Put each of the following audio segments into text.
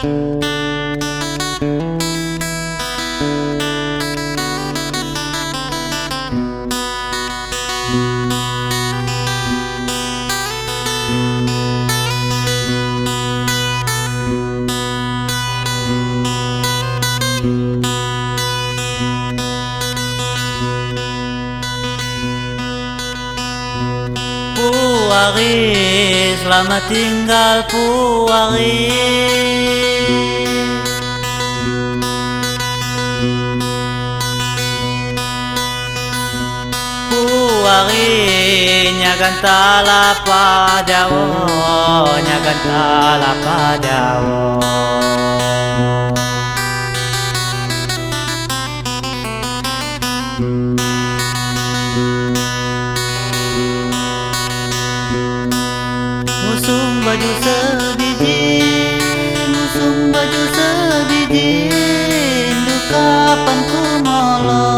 Puari, selamat tinggal Puari. Puari, nyagan tala padawo, nyagan tala padawo. Musung baju sebiji, musung baju sebiji, du kapan ku molong.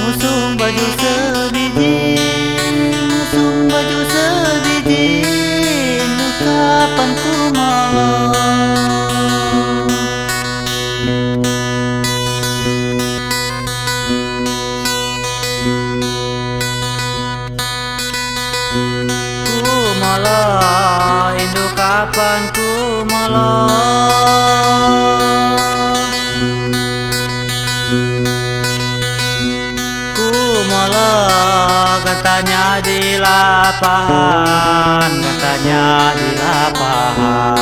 Musung baju sebiji, musung baju sebiji, du kapan ku molong. Molo, induk kapan ku molo. Ku molo, katanya di lapangan, katanya di lapangan.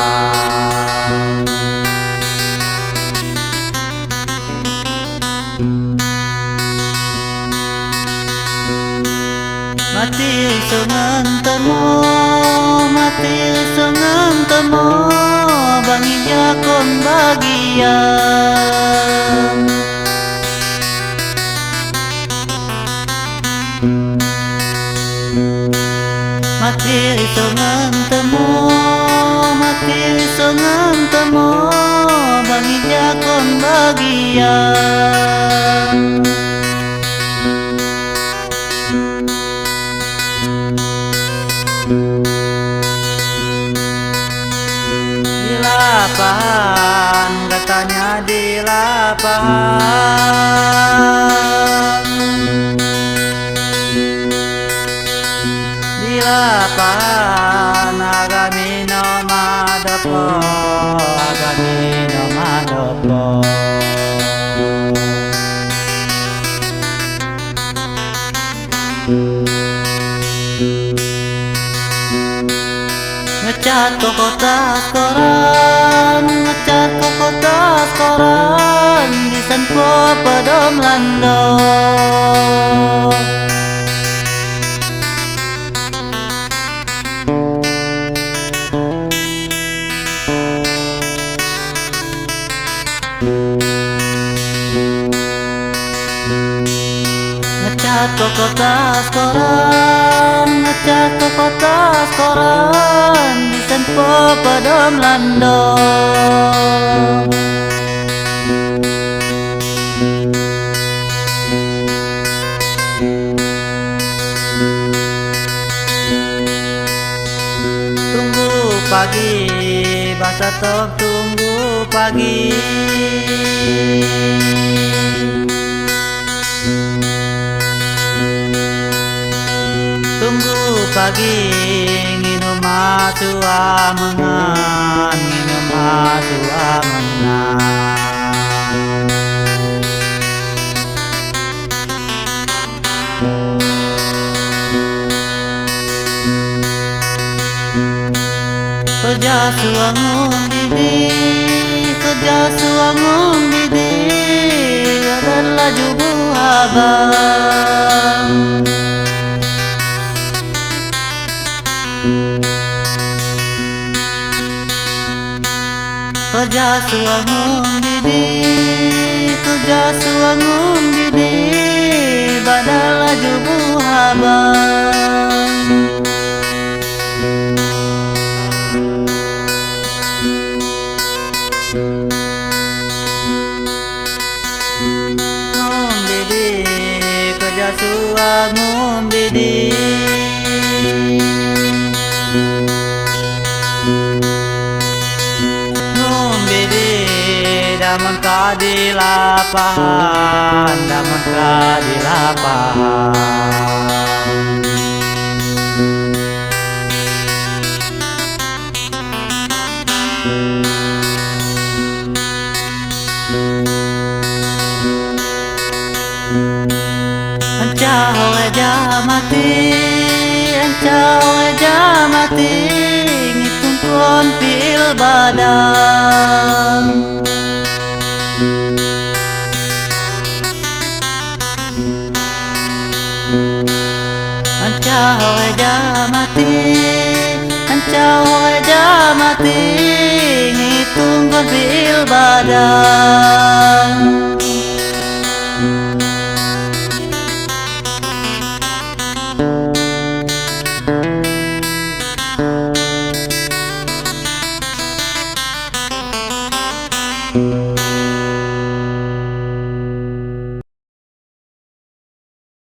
Mati sungan temo, mati sungan temo, bangi jakon bagian. Mati sungan temo, mati sungan temo, bangi jakon bagian. Di lapangan, katanya di lapangan. Di lapangan, agami no madopo, agami no madopo. Ngecat ke kotak koran, ngecat ke kotak koran, disenpo pedom lando. Ngecat ke kotak koran, ngecat ke kotak koran, disenpo pedom lando. Tunggu pagi, basa top tunggu pagi. Tunggu pagi, nginum matu amengan, nginum matu amengan. Kerja suangun didi, kerja suangun didi, adalah jubu abang. Kerja suangun didi, kerja suangun didi, badala jubu abang. sua ngumbidi daman ka di lapangan, daman ka di lapangan. Ancao eja mati, ancao eja mati, ngitung kon pil badan. Ancao eja mati, ancao eja mati, ngitung kon pil badan.